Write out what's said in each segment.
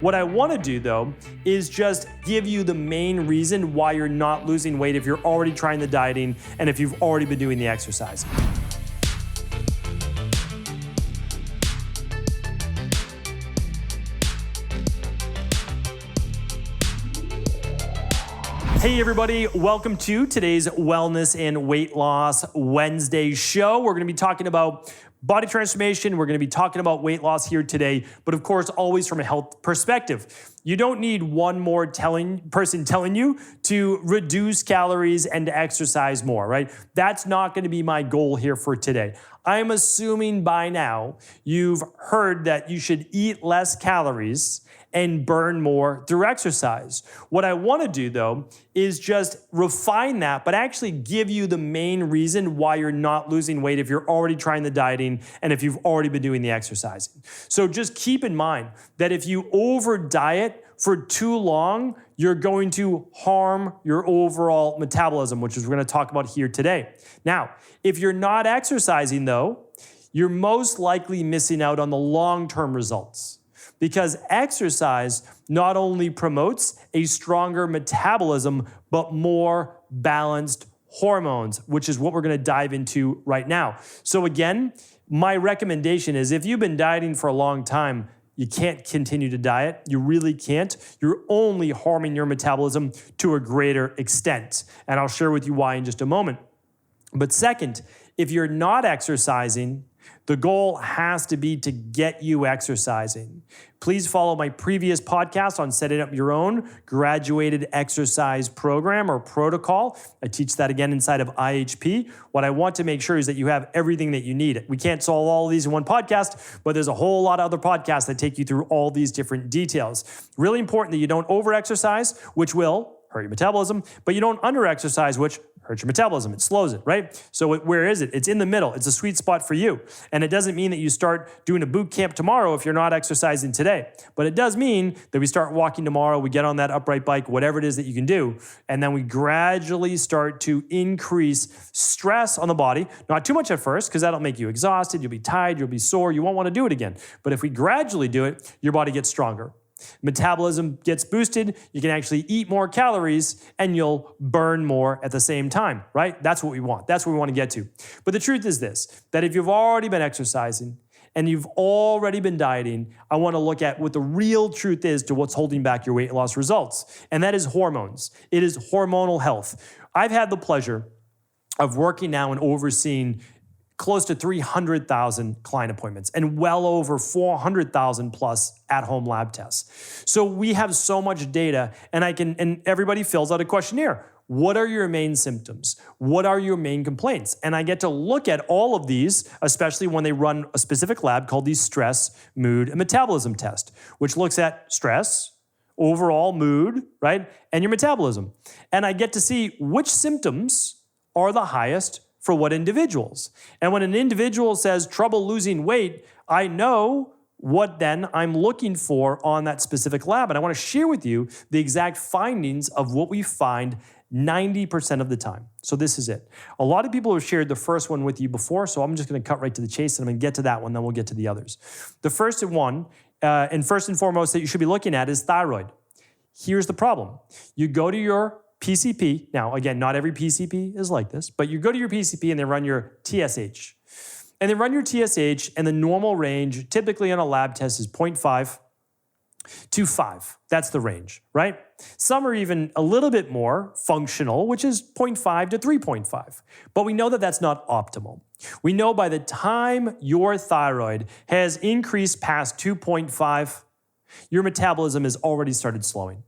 What I want to do though is just give you the main reason why you're not losing weight if you're already trying the dieting and if you've already been doing the exercise. Hey everybody, welcome to today's Wellness and Weight Loss Wednesday show. We're going to be talking about body transformation. We're going to be talking about weight loss here today, but of course, always from a health perspective. You don't need one more person telling you to reduce calories and to exercise more, right? That's not going to be my goal here for today. I'm assuming by now you've heard that you should eat less calories and burn more through exercise. What I want to do though is just refine that, but actually give you the main reason why you're not losing weight if you're already trying the dieting and if you've already been doing the exercising. So just keep in mind that if you over diet for too long, you're going to harm your overall metabolism, which is we're going to talk about here today. Now, if you're not exercising though, you're most likely missing out on the long-term results. Because exercise not only promotes a stronger metabolism, but more balanced hormones, which is what we're going to dive into right now. So again, my recommendation is if you've been dieting for a long time, you can't continue to diet. You really can't. You're only harming your metabolism to a greater extent. And I'll share with you why in just a moment. But second, if you're not exercising, the goal has to be to get you exercising. Please follow my previous podcast on setting up your own graduated exercise program or protocol. I teach that again inside of IHP. What I want to make sure is that you have everything that you need. We can't solve all of these in one podcast, but there's a whole lot of other podcasts that take you through all these different details. Really important that you don't over-exercise, which will hurt your metabolism, but you don't under-exercise, which hurts your metabolism. It slows it, right? So where is it? It's in the middle. It's a sweet spot for you. And it doesn't mean that you start doing a boot camp tomorrow if you're not exercising today. But it does mean that we start walking tomorrow, we get on that upright bike, whatever it is that you can do, and then we gradually start to increase stress on the body. Not too much at first, because that'll make you exhausted, you'll be tired, you'll be sore, you won't want to do it again. But if we gradually do it, your body gets stronger. Metabolism gets boosted, you can actually eat more calories and you'll burn more at the same time, right? That's what we want. That's what we want to get to. But the truth is this, that if you've already been exercising and you've already been dieting, I want to look at what the real truth is to what's holding back your weight loss results. And that is hormones. It is hormonal health. I've had the pleasure of working now and overseeing close to 300,000 client appointments and well over 400,000 plus at-home lab tests. So we have so much data and everybody fills out a questionnaire. What are your main symptoms? What are your main complaints? And I get to look at all of these, especially when they run a specific lab called the stress, mood, and metabolism test, which looks at stress, overall mood, right? And your metabolism. And I get to see which symptoms are the highest for what individuals. And when an individual says trouble losing weight, I know what then I'm looking for on that specific lab. And I want to share with you the exact findings of what we find 90% of the time. So this is it. A lot of people have shared the first one with you before, so I'm just going to cut right to the chase and I'm going to get to that one, then we'll get to the others. The first one, and first and foremost that you should be looking at is thyroid. Here's the problem. You go to your PCP. Now, again, not every PCP is like this, but you go to your PCP and they run your TSH. And they run your TSH and the normal range, typically on a lab test, is 0.5 to 5. That's the range, right? Some are even a little bit more functional, which is 0.5 to 3.5. But we know that that's not optimal. We know by the time your thyroid has increased past 2.5, your metabolism has already started slowing.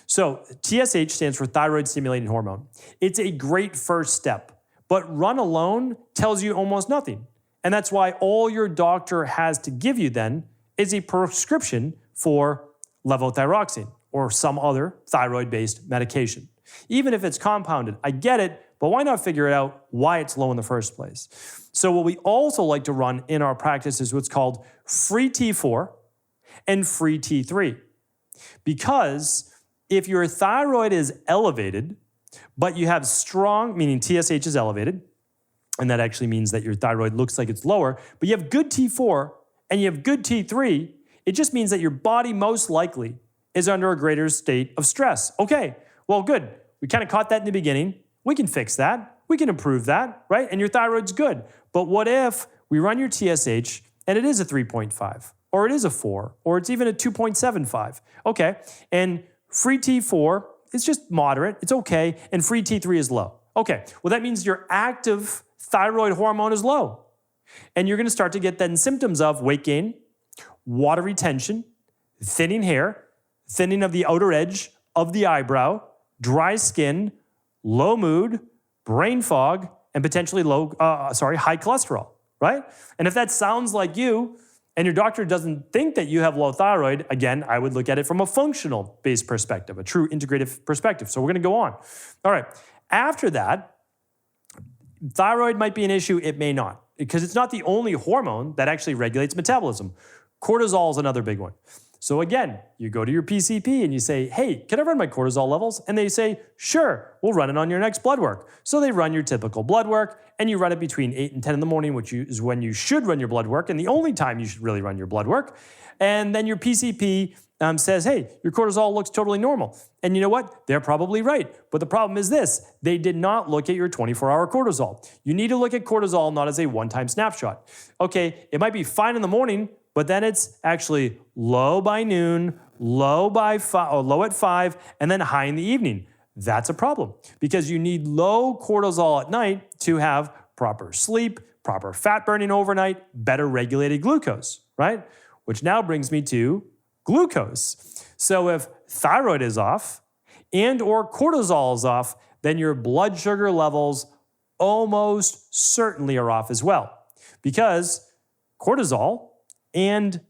So TSH stands for thyroid stimulating hormone. It's a great first step, but run alone tells you almost nothing. And that's why all your doctor has to give you then is a prescription for levothyroxine or some other thyroid-based medication. Even if it's compounded, I get it, but why not figure it out why it's low in the first place? So what we also like to run in our practice is what's called free T4 and free T3. Because if your thyroid is elevated, but you have strong, meaning TSH is elevated, and that actually means that your thyroid looks like it's lower, but you have good T4 and you have good T3, It just means that your body most likely is under a greater state of stress. Okay, well, good. We kind of caught that in the beginning. We can fix that. We can improve that, right? And your thyroid's good. But what if we run your TSH and it is a 3.5, or it is a 4, or it's even a 2.75? Okay, and free T4 is just moderate. It's okay. And free T3 is low. Okay, well, that means your active thyroid hormone is low. And you're going to start to get then symptoms of weight gain, water retention, thinning hair, thinning of the outer edge of the eyebrow, dry skin, low mood, brain fog, and potentially high cholesterol, right? And if that sounds like you, and your doctor doesn't think that you have low thyroid, again, I would look at it from a functional-based perspective, a true integrative perspective. So we're going to go on. All right. After that, thyroid might be an issue. It may not, because it's not the only hormone that actually regulates metabolism. Cortisol is another big one. So again, you go to your PCP and you say, hey, can I run my cortisol levels? And they say, sure, we'll run it on your next blood work. So they run your typical blood work, and you run it between 8 and 10 in the morning, which is when you should run your blood work, and the only time you should really run your blood work. And then your PCP says, hey, your cortisol looks totally normal. And you know what? They're probably right. But the problem is this: they did not look at your 24-hour cortisol. You need to look at cortisol not as a one-time snapshot. Okay, it might be fine in the morning, but then it's actually low by noon, low at 5, and then high in the evening. That's a problem, because you need low cortisol at night to have proper sleep, proper fat burning overnight, better regulated glucose, right? Which now brings me to glucose. So if thyroid is off and or cortisol is off, then your blood sugar levels almost certainly are off as well, because cortisol and,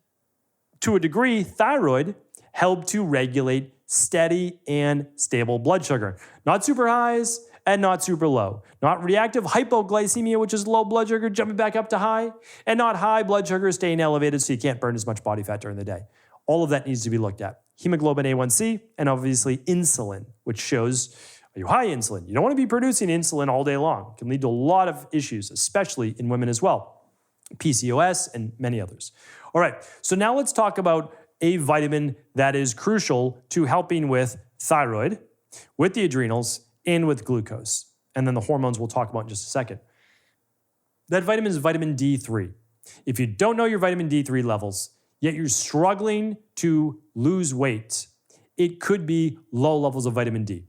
to a degree, thyroid help to regulate steady and stable blood sugar. Not super highs and not super low. Not reactive hypoglycemia, which is low blood sugar jumping back up to high, and not high blood sugar staying elevated so you can't burn as much body fat during the day. All of that needs to be looked at. Hemoglobin A1C, and obviously insulin, which shows, are you high insulin? You don't want to be producing insulin all day long. It can lead to a lot of issues, especially in women as well. PCOS, and many others. All right, so now let's talk about a vitamin that is crucial to helping with thyroid, with the adrenals, and with glucose. And then the hormones we'll talk about in just a second. That vitamin is vitamin D3. If you don't know your vitamin D3 levels, yet you're struggling to lose weight, it could be low levels of vitamin D.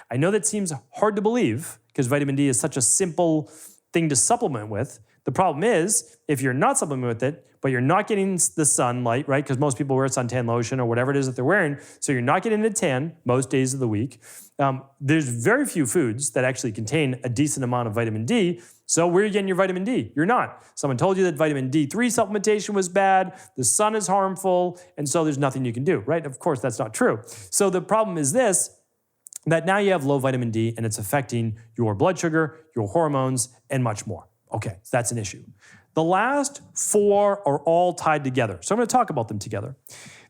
I know that seems hard to believe, because vitamin D is such a simple thing to supplement with. The problem is, if you're not supplementing with it, but you're not getting the sunlight, right? Because most people wear suntan lotion or whatever it is that they're wearing, so you're not getting a tan most days of the week. There's very few foods that actually contain a decent amount of vitamin D. So where are you getting your vitamin D? You're not. Someone told you that vitamin D3 supplementation was bad, the sun is harmful, and so there's nothing you can do, right? Of course, that's not true. So the problem is this, that now you have low vitamin D and it's affecting your blood sugar, your hormones, and much more. Okay, so that's an issue. The last 4 are all tied together. So I'm going to talk about them together.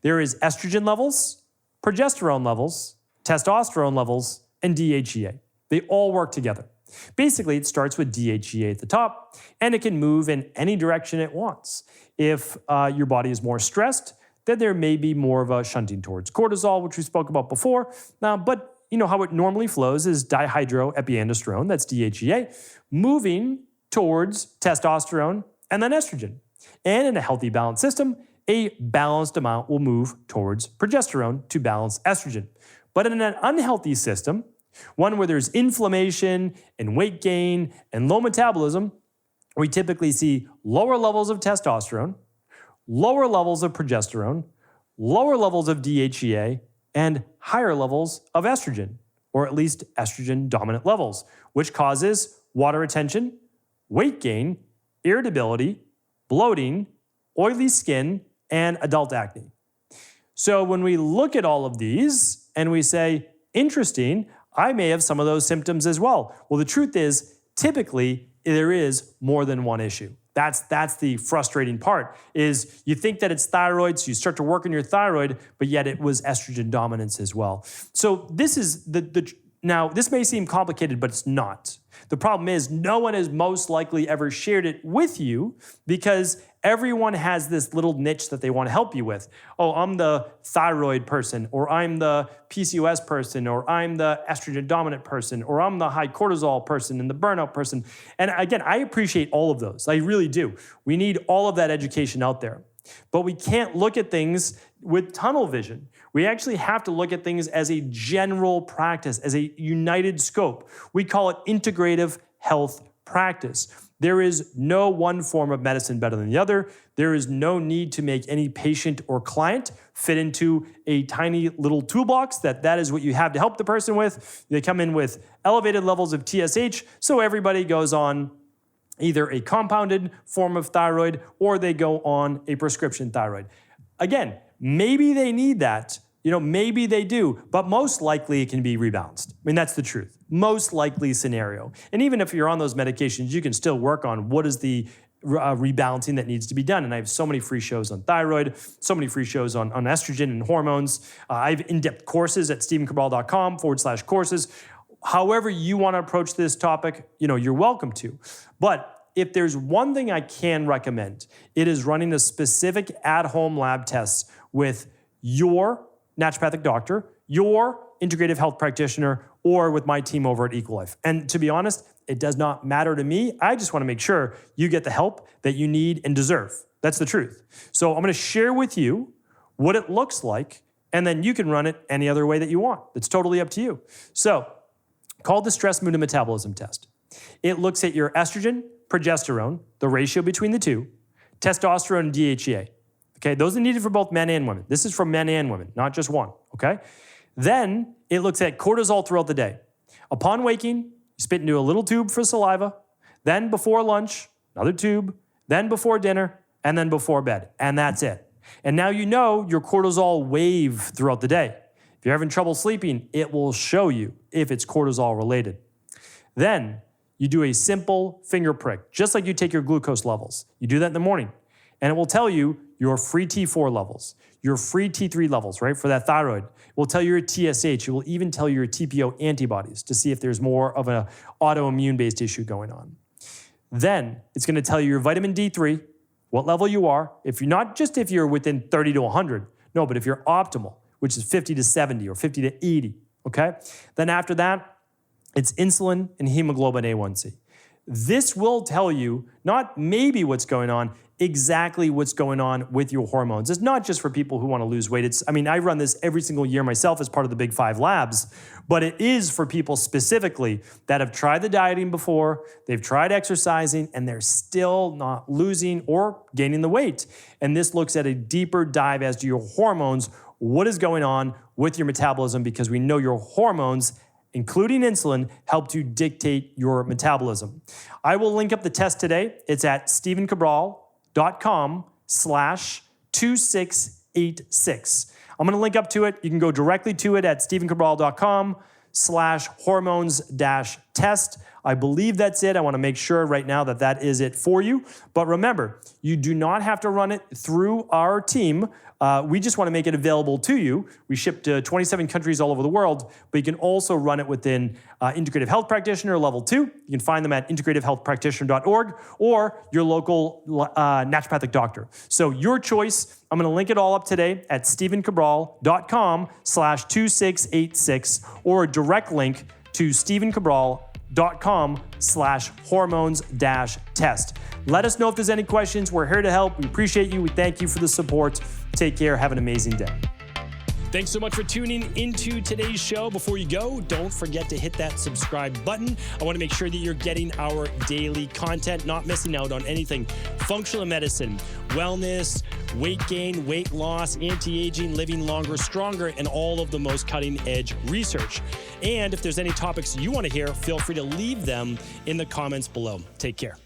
There is estrogen levels, progesterone levels, testosterone levels, and DHEA. They all work together. Basically, it starts with DHEA at the top, and it can move in any direction it wants. If your body is more stressed, then there may be more of a shunting towards cortisol, which we spoke about before. But you know how it normally flows is dihydroepiandrosterone, that's DHEA, moving towards testosterone and then estrogen. And in a healthy, balanced system, a balanced amount will move towards progesterone to balance estrogen. But in an unhealthy system, one where there's inflammation and weight gain and low metabolism, we typically see lower levels of testosterone, lower levels of progesterone, lower levels of DHEA, and higher levels of estrogen, or at least estrogen-dominant levels, which causes water retention, weight gain, irritability, bloating, oily skin, and adult acne. So when we look at all of these and we say, interesting, I may have some of those symptoms as well. Well, the truth is, typically, there is more than one issue. That's the frustrating part, is you think that it's thyroid, so you start to work on your thyroid, but yet it was estrogen dominance as well. So this is now, this may seem complicated, but it's not. The problem is no one has most likely ever shared it with you, because Everyone has this little niche that they want to help you with. Oh, I'm the thyroid person, or I'm the PCOS person, or I'm the estrogen dominant person, or I'm the high cortisol person and the burnout person. And again, I appreciate all of those. I really do. We need all of that education out there. But we can't look at things with tunnel vision. We actually have to look at things as a general practice, as a united scope. We call it integrative health practice. There is no one form of medicine better than the other. There is no need to make any patient or client fit into a tiny little toolbox that is what you have to help the person with. They come in with elevated levels of TSH, so everybody goes on either a compounded form of thyroid or they go on a prescription thyroid. Again, maybe they need that. Maybe they do, but most likely it can be rebalanced. I mean, that's the truth. Most likely scenario. And even if you're on those medications, you can still work on what is the rebalancing that needs to be done. And I have so many free shows on thyroid, so many free shows on estrogen and hormones. I have in-depth courses at stevencabral.com/courses. However you want to approach this topic, you're welcome to. But if there's one thing I can recommend, it is running a specific at-home lab test with your naturopathic doctor, your integrative health practitioner, or with my team over at Equalife. And to be honest, it does not matter to me. I just want to make sure you get the help that you need and deserve. That's the truth. So I'm going to share with you what it looks like, and then you can run it any other way that you want. It's totally up to you. So, called the stress, mood, and metabolism test. It looks at your estrogen, progesterone, the ratio between the two, testosterone, and DHEA. Okay, those are needed for both men and women. This is for men and women, not just one, okay? Then it looks at cortisol throughout the day. Upon waking, you spit into a little tube for saliva, then before lunch, another tube, then before dinner, and then before bed, and that's it. And now you know your cortisol wave throughout the day. If you're having trouble sleeping, it will show you if it's cortisol related. Then you do a simple finger prick, just like you take your glucose levels. You do that in the morning, and it will tell you your free T4 levels, your free T3 levels, right, for that thyroid. It will tell you your TSH. It will even tell you your TPO antibodies to see if there's more of an autoimmune-based issue going on. Then it's going to tell you your vitamin D3, what level you are, if you're not just if you're within 30 to 100, no, but if you're optimal, which is 50 to 70 or 50 to 80, okay? Then after that, it's insulin and hemoglobin A1C. This will tell you not maybe what's going on, exactly what's going on with your hormones. It's not just for people who want to lose weight. I run this every single year myself as part of the Big 5 labs, but it is for people specifically that have tried the dieting before, they've tried exercising, and they're still not losing or gaining the weight. And this looks at a deeper dive as to your hormones, what is going on with your metabolism, because we know your hormones, including insulin, help to dictate your metabolism. I will link up the test today. It's at stevencabral.com/2686. I'm going to link up to it. You can go directly to it at stevencabral.com/hormones-test. I believe that's it. I want to make sure right now that is it for you. But remember, you do not have to run it through our team. We just want to make it available to you. We ship to 27 countries all over the world, but you can also run it within Integrative Health Practitioner Level 2. You can find them at integrativehealthpractitioner.org or your local naturopathic doctor. So your choice. I'm going to link it all up today at stevencabral.com/2686 or a direct link to stevencabral.com/hormones-test. Let us know if there's any questions. We're here to help. We appreciate you. We thank you for the support. Take care. Have an amazing day. Thanks so much for tuning into today's show. Before you go, don't forget to hit that subscribe button. I want to make sure that you're getting our daily content, not missing out on anything. Functional medicine, wellness, weight gain, weight loss, anti-aging, living longer, stronger, and all of the most cutting-edge research. And if there's any topics you want to hear, feel free to leave them in the comments below. Take care.